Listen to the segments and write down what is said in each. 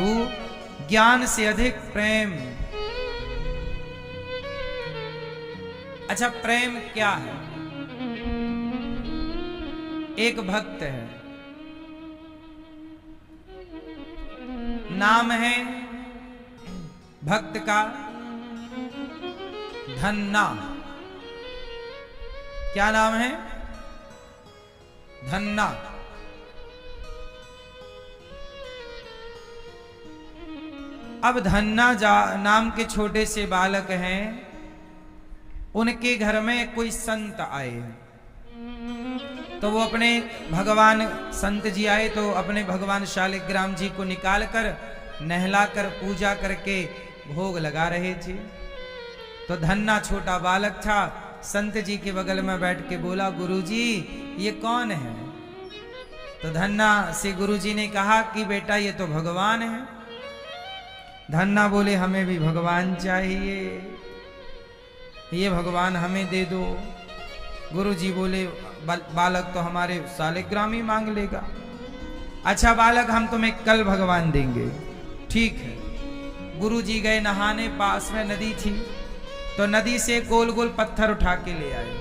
वस्तु ज्ञान से अधिक प्रेम। अच्छा, प्रेम क्या है? एक भक्त है, नाम है भक्त का धन्ना। क्या नाम है? धन्ना। अब धन्ना नाम के छोटे से बालक हैं, उनके घर में कोई संत आए, तो वो अपने भगवान संत जी आए तो अपने भगवान शालिग्राम जी को निकाल कर नहलाकर पूजा करके भोग लगा रहे थे। तो धन्ना छोटा बालक था, संत जी के बगल में बैठ के बोला, गुरुजी ये कौन है? तो धन्ना से गुरुजी ने कहा कि बेटा ये तो भगवान है। धन्ना बोले, हमें भी भगवान चाहिए, ये भगवान हमें दे दो। गुरुजी बोले, बालक तो हमारे शालिग्राम ही मांग लेगा। अच्छा बालक, हम तुम्हें कल भगवान देंगे। ठीक है। गुरुजी गए नहाने, पास में नदी थी, तो नदी से गोल गोल पत्थर उठा के ले आए।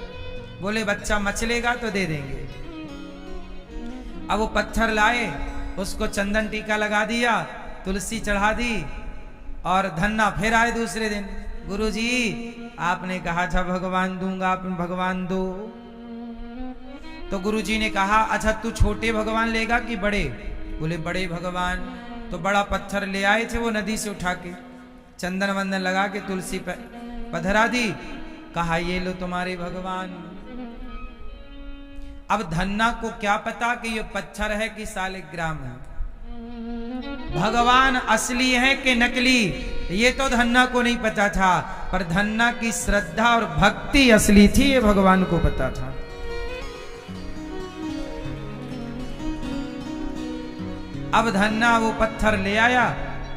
बोले बच्चा मचलेगा तो दे देंगे। अब वो पत्थर लाए, उसको चंदन टीका लगा दिया, तुलसी चढ़ा दी, और धन्ना फिर आए दूसरे दिन। गुरुजी आपने कहा था भगवान दूंगा, आप भगवान दो। तो गुरुजी ने कहा, अच्छा तू छोटे भगवान लेगा कि बड़े? बोले बड़े भगवान। तो बड़ा पत्थर ले आए थे वो नदी से उठा के, चंदन वंदन लगा के तुलसी पे पधरा दी, कहा ये लो तुम्हारे भगवान। अब धन्ना को क्या पता कि ये पत्थर है कि शालिग्राम है, भगवान असली है कि नकली, ये तो धन्ना को नहीं पता था। पर धन्ना की श्रद्धा और भक्ति असली थी, ये भगवान को पता था। अब धन्ना वो पत्थर ले आया।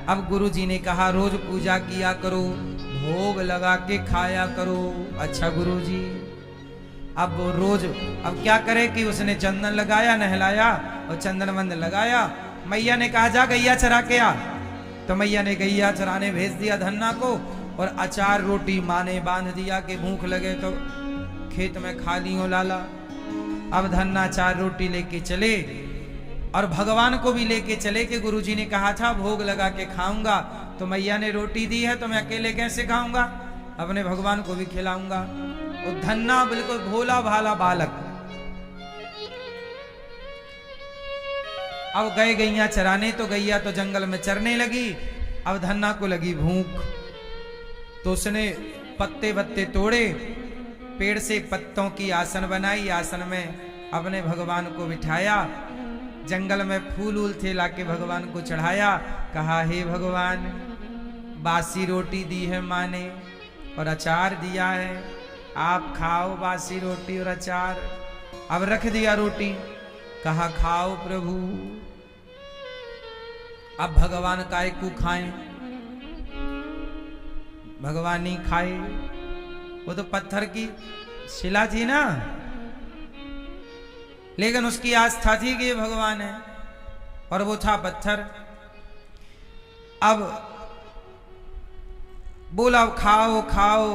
अब गुरुजी ने कहा रोज पूजा किया करो, भोग लगा के खाया करो। अच्छा गुरुजी। अब वो रोज, अब क्या करे कि उसने चंदन लगाया, नहलाया और चंदन वंदन लगाया। मैया ने कहा जा गैया चरा के आ। तो मैया ने गैया चराने भेज दिया धन्ना को, और अचार रोटी माँ ने बांध दिया कि भूख लगे तो खेत में खा लियो लाला। अब धन्ना चार रोटी लेके चले, और भगवान को भी लेके चले कि गुरुजी ने कहा था भोग लगा के खाऊंगा, तो मैया ने रोटी दी है तो मैं अकेले कैसे खाऊंगा, अपने भगवान को भी खिलाऊंगा। और धन्ना बिल्कुल भोला भाला बालक। अब गए गैया चराने, तो गैया तो जंगल में चरने लगी। अब धन्ना को लगी भूख, तो उसने पत्ते वत्ते तोड़े, पेड़ से पत्तों की आसन बनाई, आसन में अपने भगवान को बिठाया। जंगल में फूल उल थे, लाके भगवान को चढ़ाया। कहा हे भगवान, बासी रोटी दी है माँ ने और अचार दिया है, आप खाओ बासी रोटी और अचार। अब रख दिया रोटी, कहा खाओ प्रभु। अब भगवान काय को खाएं, भगवान नहीं खाए, वो तो पत्थर की शिला थी ना, लेकिन उसकी आस्था थी कि ये भगवान है, और वो था पत्थर। अब बोला खाओ खाओ,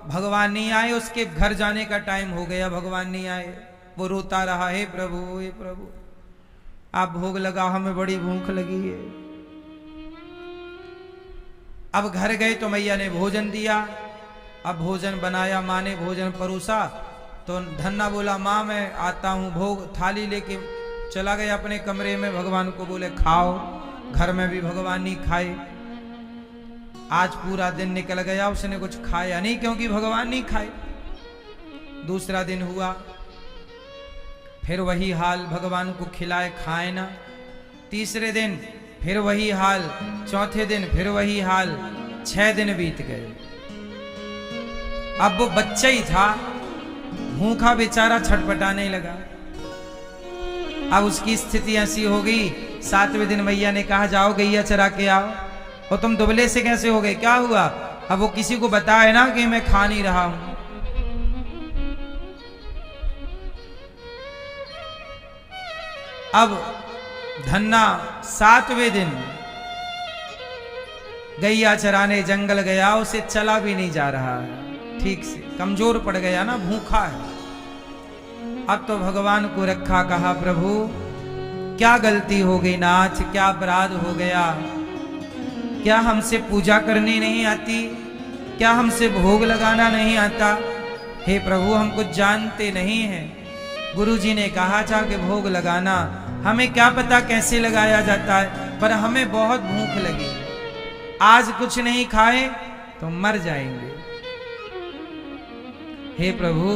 भगवान नहीं आए। उसके घर जाने का टाइम हो गया, भगवान नहीं आए। वो रोता रहा, हे प्रभु हे प्रभु आप भोग लगाओ, हमें बड़ी भूख लगी है। अब घर गए तो मैया ने भोजन दिया। अब भोजन बनाया, माँ ने भोजन परोसा। तो धन्ना बोला माँ मैं आता हूँ, भोग थाली लेके चला गया अपने कमरे में। भगवान को बोले खाओ, घर में भी भगवान नहीं खाए। आज पूरा दिन निकल गया, उसने कुछ खाया नहीं, क्योंकि भगवान नहीं खाए। दूसरा दिन हुआ, फिर वही हाल, भगवान को खिलाए खाए ना। तीसरे दिन फिर वही हाल, चौथे दिन फिर वही हाल, 6 दिन बीत गए। अब वो बच्चा ही था, भूखा बेचारा छटपटाने लगा। अब उसकी स्थिति ऐसी हो गई, 7वें दिन मैया ने कहा जाओ गैया चरा के आओ। और तुम दुबले से कैसे हो गए, क्या हुआ? अब वो किसी को बताए ना कि मैं खा नहीं रहा हूं। अब धन्ना 7वें दिन गैया चराने जंगल गया, उसे चला भी नहीं जा रहा है ठीक से, कमजोर पड़ गया ना, भूखा है। अब तो भगवान को रखा, कहा प्रभु क्या गलती हो गई नाथ, क्या अपराध हो गया, क्या हमसे पूजा करनी नहीं आती, क्या हमसे भोग लगाना नहीं आता? हे प्रभु हम कुछ जानते नहीं हैं। गुरुजी ने कहा था कि भोग लगाना, हमें क्या पता कैसे लगाया जाता है, पर हमें बहुत भूख लगी, आज कुछ नहीं खाए तो मर जाएंगे। हे प्रभु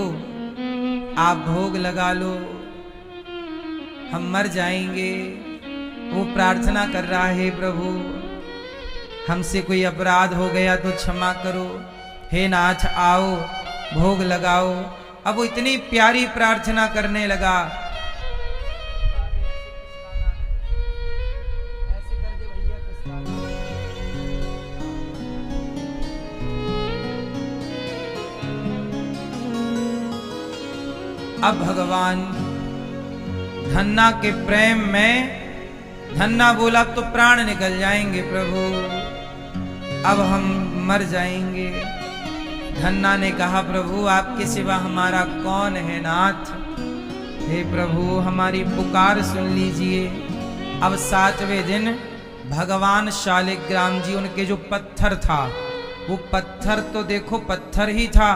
आप भोग लगा लो, हम मर जाएंगे। वो प्रार्थना कर रहा है, प्रभु हमसे कोई अपराध हो गया तो क्षमा करो, हे नाथ आओ भोग लगाओ। अब वो इतनी प्यारी प्रार्थना करने लगा। ऐसे कर दे भैया, अब भगवान धन्ना के प्रेम में, धन्ना बोला तो प्राण निकल जाएंगे प्रभु, अब हम मर जाएंगे। धन्ना ने कहा प्रभु आपके सिवा हमारा कौन है नाथ, हे प्रभु हमारी पुकार सुन लीजिए। अब 7वें दिन भगवान शालिग्राम जी, उनके जो पत्थर था वो पत्थर तो देखो पत्थर ही था,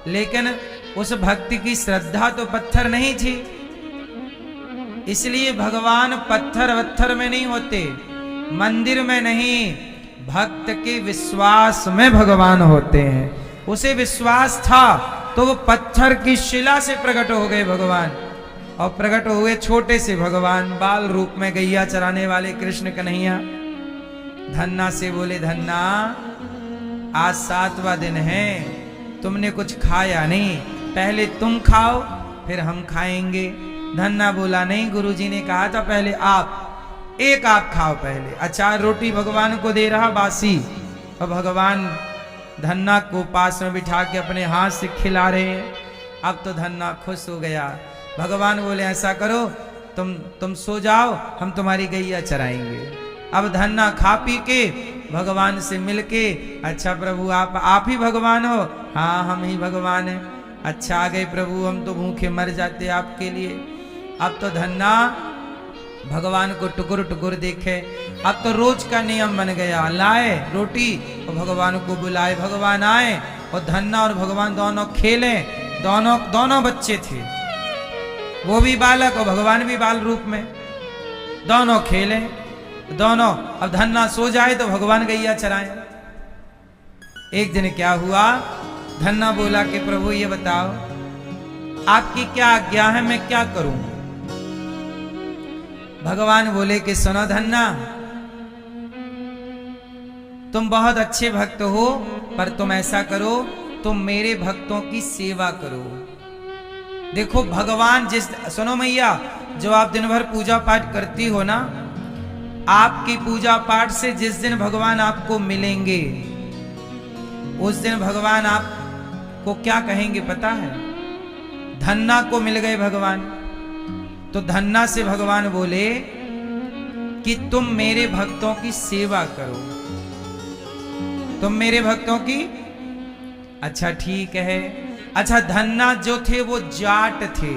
लेकिन उस भक्ति की श्रद्धा तो पत्थर नहीं थी, इसलिए भगवान पत्थर वत्थर में नहीं होते, मंदिर में नहीं, भक्त के विश्वास में भगवान होते हैं। उसे विश्वास था तो वो पत्थर की शिला से प्रकट हो गए भगवान, और प्रकट हुए छोटे से भगवान, बाल रूप में गैया चराने वाले कृष्ण कन्हैया। धन्ना से बोले धन्ना आज 7वां दिन है, तुमने कुछ खाया नहीं, पहले तुम खाओ फिर हम खाएंगे। धन्ना बोला नहीं, गुरुजी ने कहा था पहले आप, एक आप खाओ पहले। अचार रोटी भगवान को दे रहा बासी, और भगवान धन्ना को पास में बिठा के अपने हाथ से खिला रहे हैं। अब तो धन्ना खुश हो गया। भगवान बोले ऐसा करो तुम सो जाओ, हम तुम्हारी गैया चराएंगे। अब धन्ना खा पी के भगवान से मिलके, अच्छा प्रभु आप ही भगवान हो? हाँ हम ही भगवान हैं। अच्छा आ गए प्रभु, हम तो भूखे मर जाते आपके लिए। अब तो धन्ना भगवान को टुकुर टुकुर देखे। अब तो रोज का नियम बन गया, लाए रोटी और भगवान को बुलाए, भगवान आए और धन्ना और भगवान दोनों खेले। दोनों बच्चे थे, वो भी बालक और भगवान भी बाल रूप में, दोनों खेले दोनों। अब धन्ना सो जाए तो भगवान गैया चराए। एक दिन क्या हुआ, धन्ना बोला कि प्रभु ये बताओ आपकी क्या आज्ञा है, मैं क्या करूं? भगवान बोले कि सुनो धन्ना, तुम बहुत अच्छे भक्त हो, पर तुम ऐसा करो, तुम मेरे भक्तों की सेवा करो। देखो भगवान सुनो मैया, जो आप दिन भर पूजा पाठ करती हो ना, आपकी पूजा पाठ से जिस दिन भगवान आपको मिलेंगे, उस दिन भगवान आपको क्या कहेंगे पता है? धन्ना को मिल गए भगवान, तो धन्ना से भगवान बोले कि तुम मेरे भक्तों की सेवा करो, तुम मेरे भक्तों की। अच्छा ठीक है। अच्छा धन्ना जो थे वो जाट थे,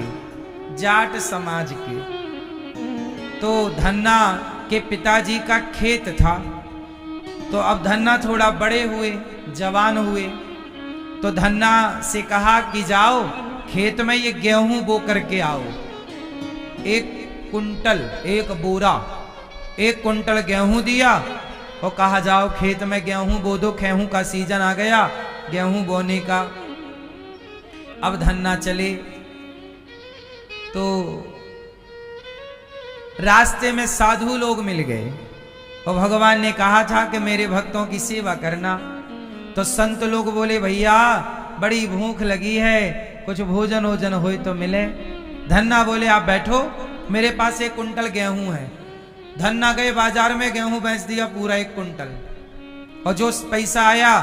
जाट समाज के, तो धन्ना के पिताजी का खेत था, तो अब धन्ना थोड़ा बड़े हुए, जवान हुए, तो धन्ना से कहा कि जाओ खेत में ये गेहूं बो करके आओ, 1 कुंटल 1 बोरा 1 कुंटल गेहूं दिया और कहा जाओ खेत में गेहूं बो दो, गेहूं का सीजन आ गया गेहूं बोने का। अब धन्ना चले तो रास्ते में साधु लोग मिल गए और भगवान ने कहा था कि मेरे भक्तों की सेवा करना। तो संत लोग बोले भैया बड़ी भूख लगी है, कुछ भोजन वोजन हो तो मिले। धन्ना बोले आप बैठो, मेरे पास 1 कुंटल गेहूं है। धन्ना गए बाजार में, गेहूं बेच दिया पूरा 1 कुंटल, और जो पैसा आया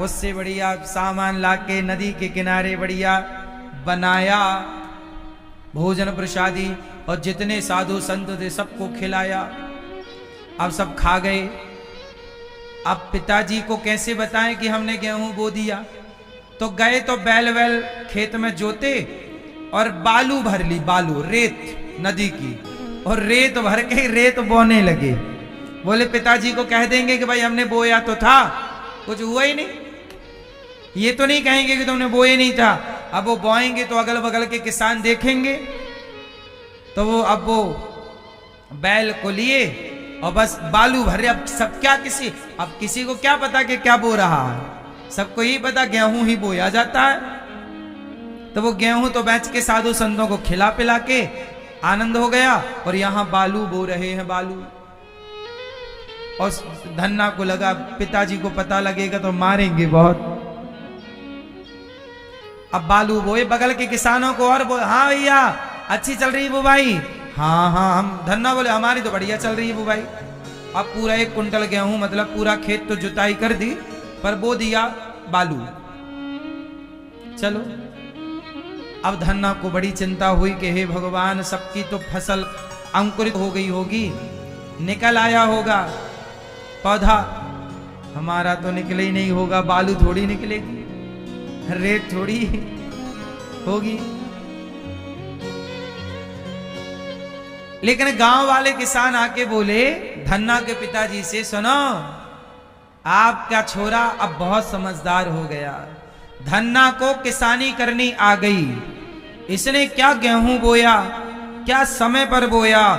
उससे बढ़िया सामान लाके नदी के किनारे बढ़िया बनाया भोजन प्रसादी, और जितने साधु संत थे सबको खिलाया। अब सब खा गए। अब पिताजी को कैसे बताएं कि हमने गेहूं बो दिया। तो गए तो बैल वैल खेत में जोते और बालू भर ली, बालू रेत नदी की, और रेत भर के रेत बोने लगे। बोले पिताजी को कह देंगे कि भाई हमने बोया तो था, कुछ हुआ ही नहीं। ये तो नहीं कहेंगे कि तुमने बोए नहीं था। अब वो बोएंगे तो अगल बगल के किसान देखेंगे, तो वो अब वो बैल को लिए और बस बालू भरे। अब सब क्या अब किसी को क्या पता कि क्या बो रहा है, सबको ही पता गेहूं ही बोया जाता है। तो वो गेहूं तो बेच के साधु संतों को खिला पिला के आनंद हो गया, और यहां बालू बो रहे हैं, बालू। और धन्ना को लगा पिताजी को पता लगेगा तो मारेंगे बहुत। अब बालू बोए, बगल के किसानों को और बोले हाँ भैया अच्छी चल रही है बुवाई। हाँ हाँ, हम धन्ना बोले हमारी तो बढ़िया चल रही है बुवाई। अब पूरा 1 कुंटल गेहूं, मतलब पूरा खेत तो जुताई कर दी, पर बो दिया बालू। चलो, अब धन्ना को बड़ी चिंता हुई कि हे भगवान, सबकी तो फसल अंकुरित हो गई होगी, निकल आया होगा पौधा, हमारा तो निकले ही नहीं होगा। बालू थोड़ी निकलेगी, रेत थोड़ी होगी। लेकिन गांव वाले किसान आके बोले धन्ना के पिताजी से, सुनो आपका छोरा अब बहुत समझदार हो गया, धन्ना को किसानी करनी आ गई, इसने क्या गेहूं बोया, क्या समय पर बोया,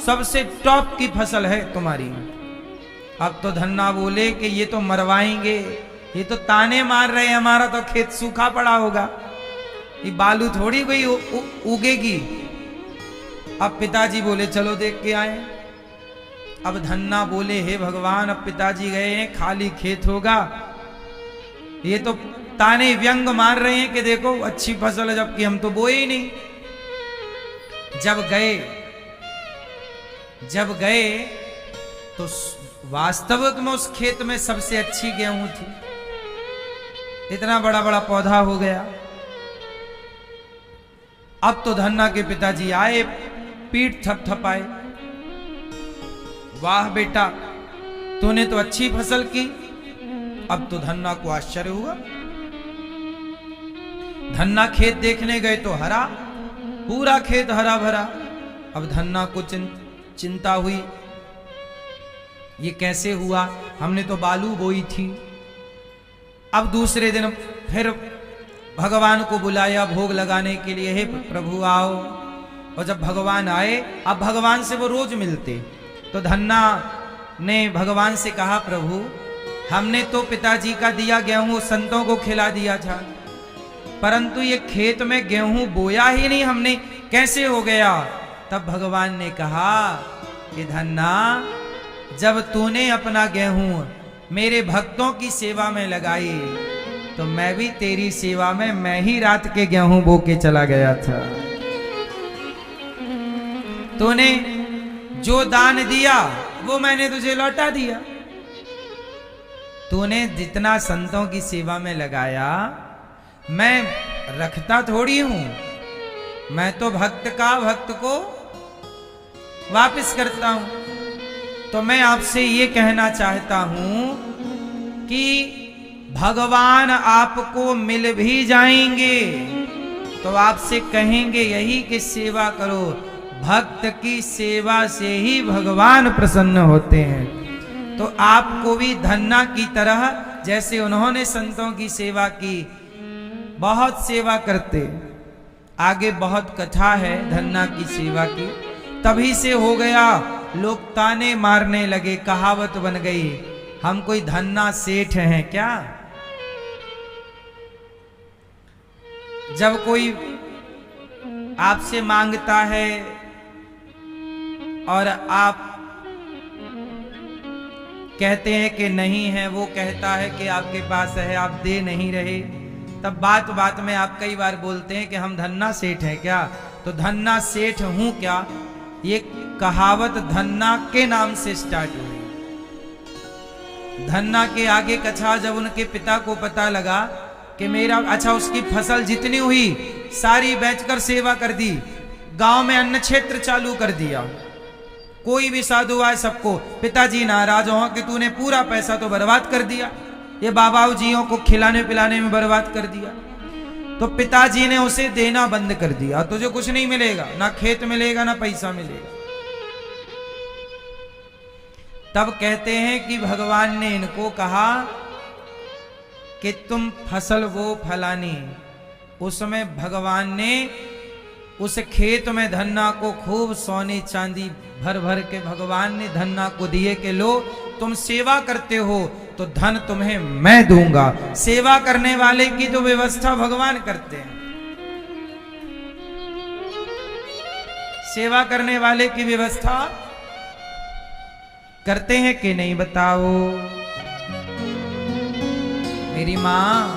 सबसे टॉप की फसल है तुम्हारी। अब तो धन्ना बोले कि ये तो मरवाएंगे, ये तो ताने मार रहे हैं, हमारा तो खेत सूखा पड़ा होगा, ये बालू थोड़ी कोई उगेगी। अब पिताजी बोले चलो देख के आए। अब धन्ना बोले हे भगवान, अब पिताजी गए हैं, खाली खेत होगा, ये तो ताने व्यंग मार रहे हैं कि देखो अच्छी फसल है, जबकि हम तो बोए ही नहीं। जब गए तो वास्तविक में उस खेत में सबसे अच्छी गेहूं थी, इतना बड़ा बड़ा पौधा हो गया। अब तो धन्ना के पिताजी आए, पीठ थपथपाए, वाह बेटा तूने तो अच्छी फसल की। अब तो धन्ना को आश्चर्य हुआ, धन्ना खेत देखने गए तो हरा, पूरा खेत हरा भरा। अब धन्ना को चिंता हुई, ये कैसे हुआ, हमने तो बालू बोई थी। अब दूसरे दिन फिर भगवान को बुलाया भोग लगाने के लिए, हे प्रभु आओ। और जब भगवान आए, अब भगवान से वो रोज मिलते, तो धन्ना ने भगवान से कहा प्रभु हमने तो पिताजी का दिया गेहूं संतों को खिला दिया था, परंतु ये खेत में गेहूं बोया ही नहीं हमने, कैसे हो गया। तब भगवान ने कहा कि धन्ना, जब तूने अपना गेहूं मेरे भक्तों की सेवा में लगाई, तो मैं भी तेरी सेवा में, मैं ही रात के गेहूं बो के चला गया था। तूने जो दान दिया वो मैंने तुझे लौटा दिया। तूने जितना संतों की सेवा में लगाया, मैं रखता थोड़ी हूं, मैं तो भक्त को वापस करता हूं। तो मैं आपसे ये कहना चाहता हूं कि भगवान आपको मिल भी जाएंगे तो आपसे कहेंगे यही कि सेवा करो, भक्त की सेवा से ही भगवान प्रसन्न होते हैं। तो आपको भी धन्ना की तरह, जैसे उन्होंने संतों की सेवा की, बहुत सेवा करते, आगे बहुत कथा है धन्ना की सेवा की, तभी से हो गया, लोग ताने मारने लगे, कहावत बन गई, हम कोई धन्ना सेठ हैं क्या। जब कोई आपसे मांगता है और आप कहते हैं कि नहीं है, वो कहता है कि आपके पास है, आप दे नहीं रहे, तब बात बात में आप कई बार बोलते हैं कि हम धन्ना सेठ हैं क्या। तो धन्ना सेठ हूं क्या, ये कहावत धन्ना के नाम से स्टार्ट हुई। धन्ना के आगे कथा, जब उनके पिता को पता लगा कि मेरा, अच्छा उसकी फसल जितनी हुई सारी बेचकर सेवा कर दी, गांव में अन्न क्षेत्र चालू कर दिया, कोई भी साधु आए सबको पिताजी नाराज हो कि तूने पूरा पैसा तो बर्बाद कर दिया, ये बाबा जियों को खिलाने पिलाने में बर्बाद कर दिया। तो पिताजी ने उसे देना बंद कर दिया, तुझे कुछ नहीं मिलेगा, ना खेत मिलेगा ना पैसा मिलेगा। तब कहते हैं कि भगवान ने इनको कहा कि तुम फसल वो फलानी। उसमें भगवान ने उस खेत में धन्ना को खूब सोने चांदी भर भर के भगवान ने धन्ना को दिए कि लो तुम सेवा करते हो तो धन तुम्हें मैं दूंगा। सेवा करने वाले की तो व्यवस्था भगवान करते हैं, सेवा करने वाले की व्यवस्था करते हैं कि नहीं बताओ मेरी मां।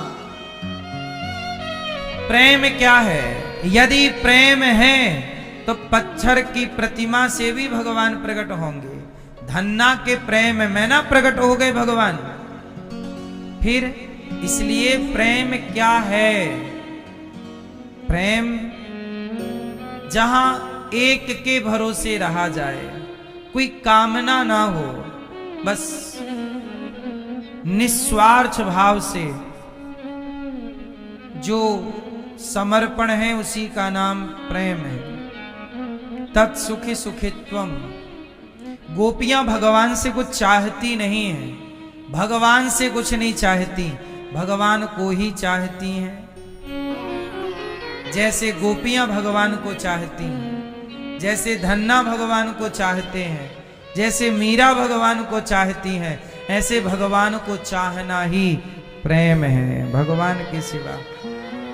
प्रेम क्या है? यदि प्रेम है तो पत्थर की प्रतिमा से भी भगवान प्रकट होंगे। धन्ना के प्रेम में ना प्रकट हो गए भगवान। फिर इसलिए प्रेम क्या है? प्रेम जहां एक के भरोसे रहा जाए, कोई कामना ना हो, बस निस्वार्थ भाव से जो समर्पण है उसी का नाम प्रेम है। तत्सुखी सुखित्वम। गोपियां भगवान से कुछ चाहती नहीं है, भगवान से कुछ नहीं चाहती, भगवान को ही चाहती हैं। जैसे गोपियां भगवान को चाहती हैं, जैसे धन्ना भगवान को चाहते हैं, जैसे मीरा भगवान को चाहती हैं, ऐसे भगवान को चाहना ही प्रेम है, भगवान के सिवा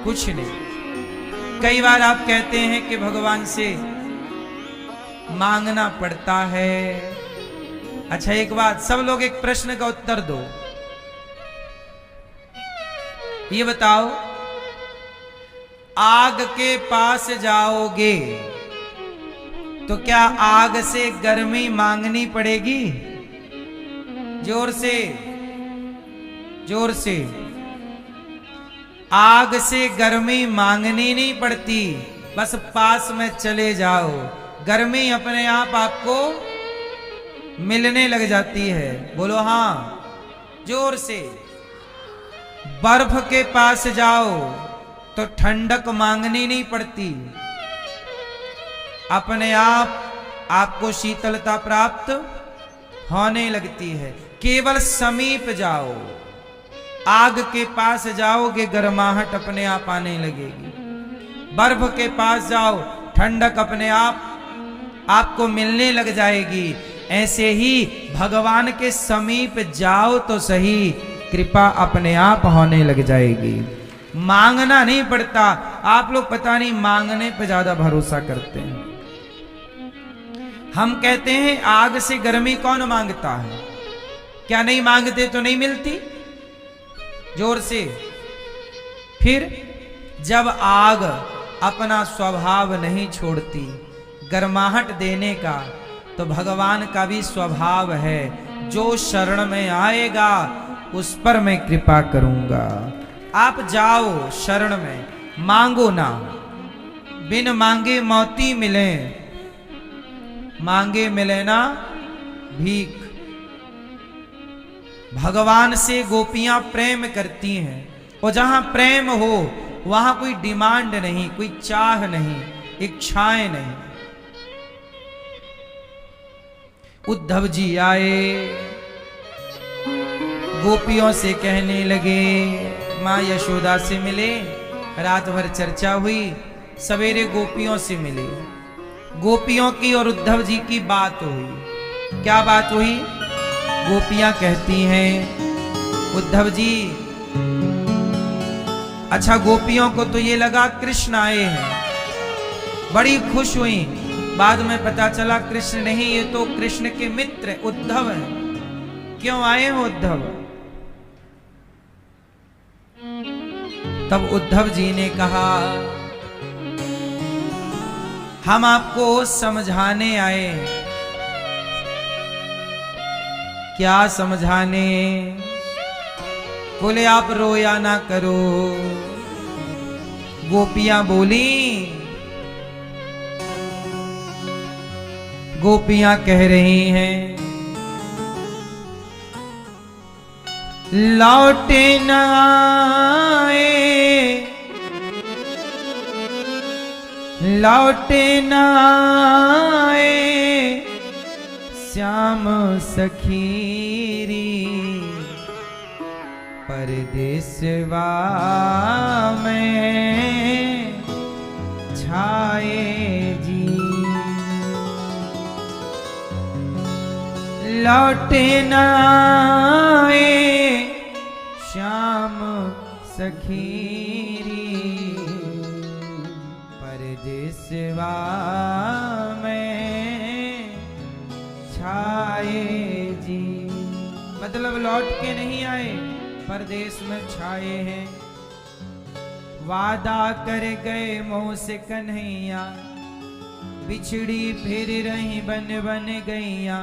कुछ नहीं। कई बार आप कहते हैं कि भगवान से मांगना पड़ता है। अच्छा एक बात, सब लोग एक प्रश्न का उत्तर दो। ये बताओ, आग के पास जाओगे तो क्या आग से गर्मी मांगनी पड़ेगी? जोर से, जोर से। आग से गर्मी मांगनी नहीं पड़ती, बस पास में चले जाओ, गर्मी अपने आप आपको मिलने लग जाती है। बोलो हाँ, जोर से। बर्फ के पास जाओ तो ठंडक मांगनी नहीं पड़ती, अपने आप आपको शीतलता प्राप्त होने लगती है। केवल समीप जाओ, आग के पास जाओगे गर्माहट अपने आप आने लगेगी। बर्फ के पास जाओ, ठंडक अपने आप आपको मिलने लग जाएगी। ऐसे ही भगवान के समीप जाओ तो सही, कृपा अपने आप होने लग जाएगी। मांगना नहीं पड़ता। आप लोग पता नहीं मांगने पे ज्यादा भरोसा करते हैं। हम कहते हैं आग से गर्मी कौन मांगता है? क्या नहीं मांगते तो नहीं मिलती? जोर से। फिर जब आग अपना स्वभाव नहीं छोड़ती गर्माहट देने का, तो भगवान का भी स्वभाव है, जो शरण में आएगा उस पर मैं कृपा करूंगा। आप जाओ शरण में, मांगो ना। बिन मांगे मोती मिले, मांगे मिले ना भीख। भगवान से गोपियां प्रेम करती हैं, और जहां प्रेम हो वहां कोई डिमांड नहीं, कोई चाह नहीं, इच्छाएं नहीं। उद्धव जी आए, गोपियों से कहने लगे, माँ यशोदा से मिले, रात भर चर्चा हुई, सवेरे गोपियों से मिले। गोपियों की और उद्धव जी की बात हुई। क्या बात हुई? गोपियां कहती हैं, उद्धव जी, अच्छा गोपियों को तो ये लगा कृष्ण आए हैं, बड़ी खुश हुई। बाद में पता चला कृष्ण नहीं, ये तो कृष्ण के मित्र उद्धव हैं। क्यों आए हैं उद्धव? तब उद्धव जी ने कहा, हम आपको समझाने आए हैं। क्या समझाने? बोले आप रोया ना करो। गोपियां बोली, गोपियां कह रही हैं, लौटे न आए, लौटे न आए श्याम सखीरी, परदेसवा में छाए जी। लौटे न आए श्याम सखीरी, परदेसवा में छाए जी। मतलब लौट के नहीं आए, परदेश में छाए हैं। वादा कर गए मोह से कन्हैया, बिछड़ी फिर रही बन बन गईया।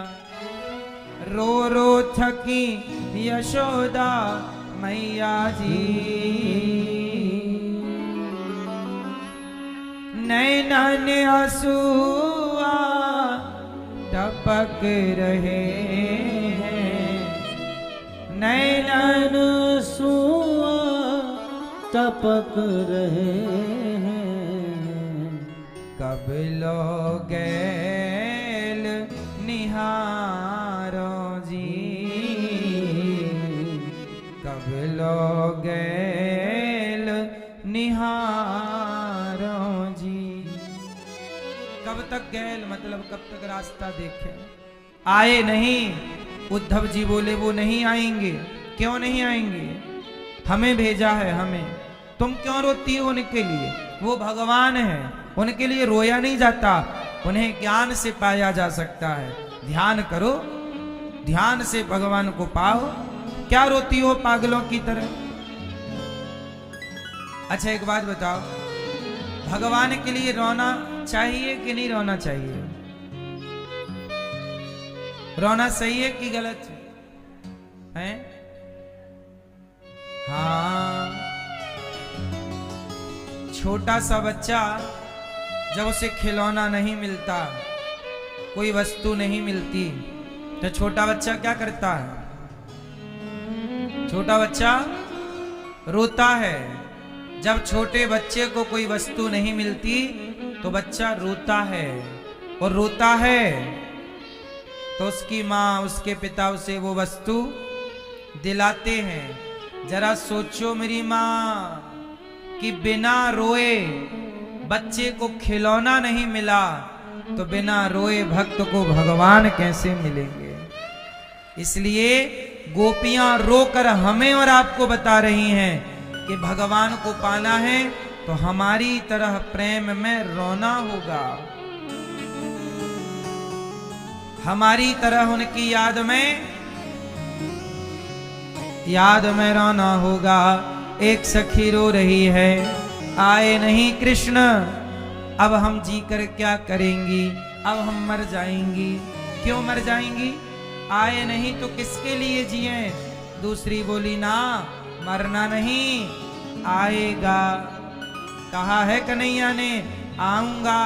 रो रो थकी यशोदा मैया जी, नैनन आंसुआ टपक रहे हैं, नैनन आंसुआ टपक रहे हैं। कब लोगेल निहारो जी, कब लोगेल निहारो जी। कब तक गैल मतलब कब तक रास्ता देखे, आए नहीं। उद्धव जी बोले वो नहीं आएंगे। क्यों नहीं आएंगे? हमें भेजा है, हमें। तुम क्यों रोती हो उनके लिए? वो भगवान है, उनके लिए रोया नहीं जाता, उन्हें ज्ञान से पाया जा सकता है। ध्यान करो, ध्यान से भगवान को पाओ। क्या रोती हो पागलों की तरह? अच्छा एक बात बताओ, भगवान के लिए रोना चाहिए कि नहीं रोना चाहिए? रोना सही है कि गलत है? हाँ, छोटा सा बच्चा जब उसे खिलौना नहीं मिलता, कोई वस्तु नहीं मिलती, तो छोटा बच्चा क्या करता है? छोटा बच्चा रोता है। जब छोटे बच्चे को कोई वस्तु नहीं मिलती तो बच्चा रोता है, और रोता है तो उसकी माँ, उसके पिता उसे वो वस्तु दिलाते हैं। जरा सोचो मेरी माँ कि बिना रोए बच्चे को खिलौना नहीं मिला, तो बिना रोए भक्त को भगवान कैसे मिलेंगे? इसलिए गोपियां रोकर हमें और आपको बता रही हैं कि भगवान को पाना है तो हमारी तरह प्रेम में रोना होगा, हमारी तरह उनकी याद में रोना होगा। एक सखी रो रही है, आए नहीं कृष्ण, अब हम जी कर क्या करेंगी? अब हम मर जाएंगी। क्यों मर जाएंगी? आए नहीं तो किसके लिए जिए? दूसरी बोली ना, मरना नहीं, आएगा। कहा है कन्हैया ने, आऊंगा,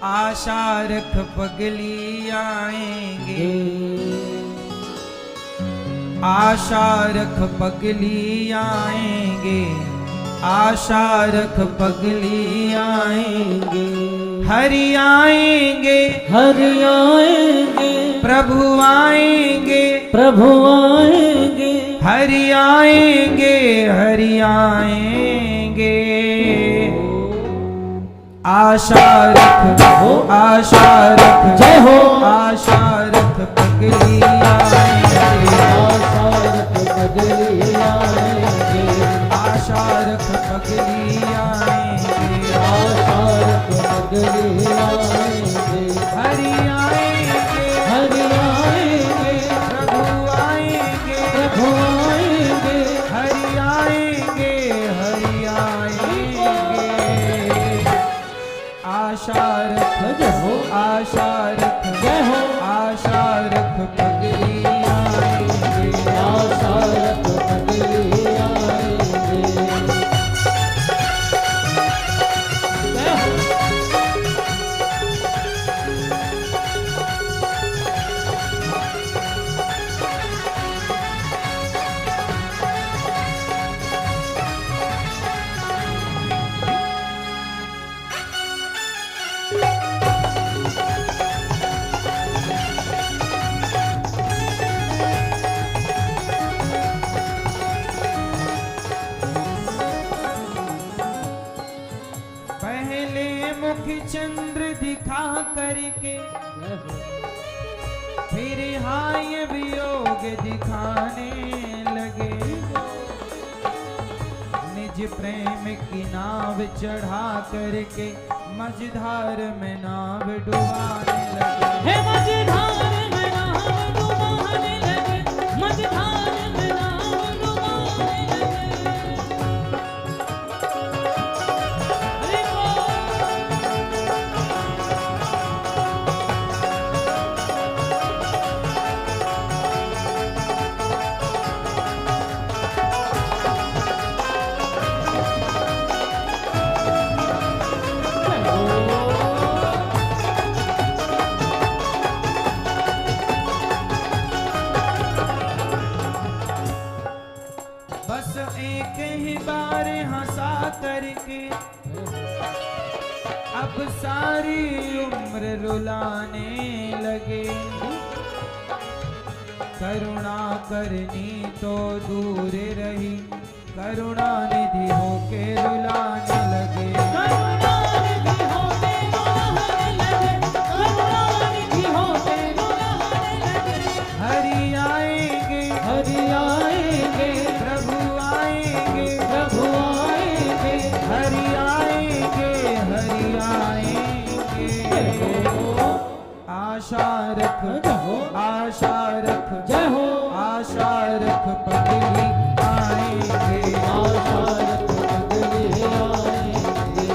आशा रख पगली आएंगे, आशा रख पगली आएंगे, आशा रख पगली आएंगे। हरि आएंगे, हरि आएंगे, प्रभु आएंगे, प्रभु आएंगे, हरि आएंगे, हरि आएंगे। आशा रख, आशा रख, जय हो, आशा रख पगली आएंगे, आशा रख पगली आएंगे, आशा रख पगली आएंगे, आशा रख पगली आएंगे। हरि आएंगे, हरि आएंगे, प्रभु आएंगे, प्रभु आएंगे, हरि आएंगे, हरि आएंगे। आशा रख, जय हो, आशा रख, जय हो, आशा रख पगली चंद्र दिखा करके जय हो फिर हाय वियोग दिखाने लगे। निज प्रेम की नाव चढ़ा करके मझधार में नाव डुबाने लगे। हे मझधार में नाव डुबाने लगे, मझधार में नाव डुबाने लगे। हरि बस एक ही बार हंसा करके अब सारी उम्र रुलाने लगे। करुणा करनी तो दूर रही, करुणा निधि होके रुलाने लगे। करुणानिधि होते रुलाने लगे, करुणानिधि होते रुलाने लगे। हरि आएंगे हरि आएंगे, प्रभु आएंगे, प्रभु आएंगे। हरि आएंगे, हरि आएंगे। आशा रख, जय हो आशा रख, जय हो आशा रख पगली आएंगे। आशा रख बदले आएंगे।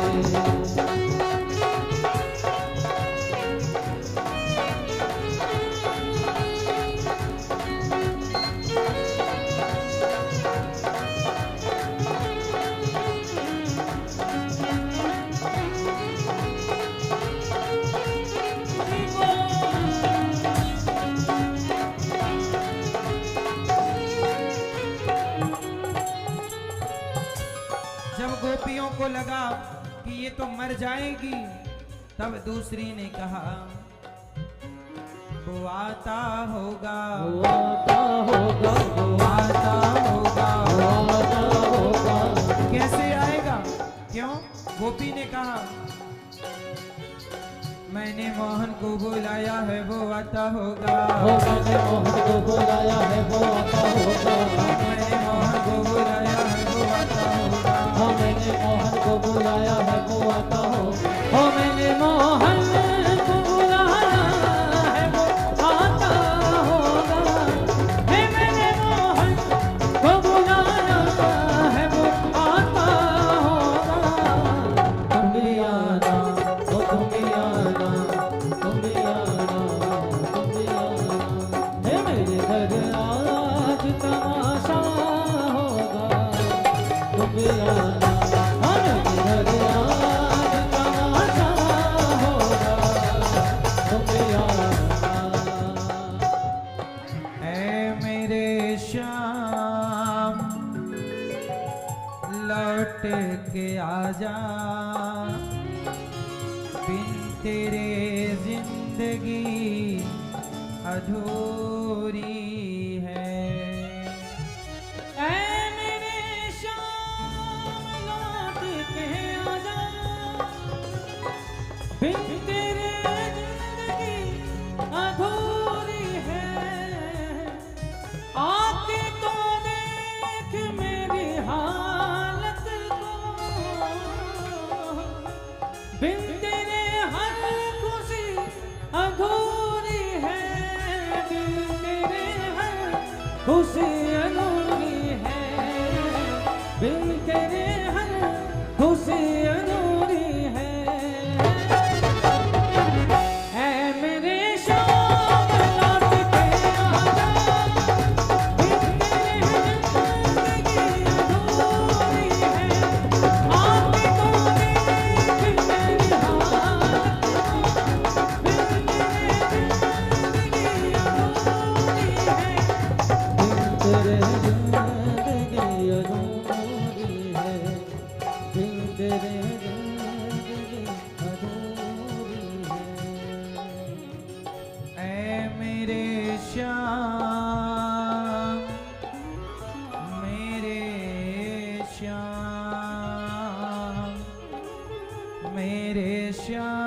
जब गोपियों को लगा कि ये तो मर जाएगी, तब दूसरी ने कहा वो आता होगा, वो आता होगा, वो आता होगा। वो आता होगा। कैसे आएगा? क्यों? गोपी ने कहा मैंने मोहन को बुलाया है, वो आता होगा। वो मैंने मोहन को बुलाया है, वो आता होगा। मैंने मोहन को बुलाया है, वो आता होगा। हाँ मैंने मोहन को बुलाया है, वो आता हो। हाँ मैंने मोहन को बुलाया है, वो आता होगा। हे मैंने मोहन को बुलाया है, वो आता होगा। तुम भी आना, ओ तुम भी आना, तुम भी आना, तुम भी आना। हे मेरे घर आज तमाशा होगा। तुम भी आना, हाँ मेरे घर आज तमाशा होगा। तुम भी आना। ऐ मेरे श्याम लौट के आजा, बिन तेरे जिंदगी अधूरी है। ऐ मेरे श्याम लौट के आजा, बिन तेरे जिंदगी अधूरी है। आके तो देख मेरी हालत को, बिन तेरे हर खुशी अधूरी है। बिन तेरे हर खुशी अधूरी है। बिन तेरे हर खुशी अधूरी है। ऐ मेरे श्याम लौट के आजा, बिन तेरे जिंदगी अधूरी है। आके तो देख मेरी हालत को, बिन तेरे जिंदगी अधूरी है। बिन तेरे जिंदगी अधूरी है। बिन तेरे जिंदगी अधूरी है। ऐ मेरे श्याम, मेरे श्याम, मेरे श्याम।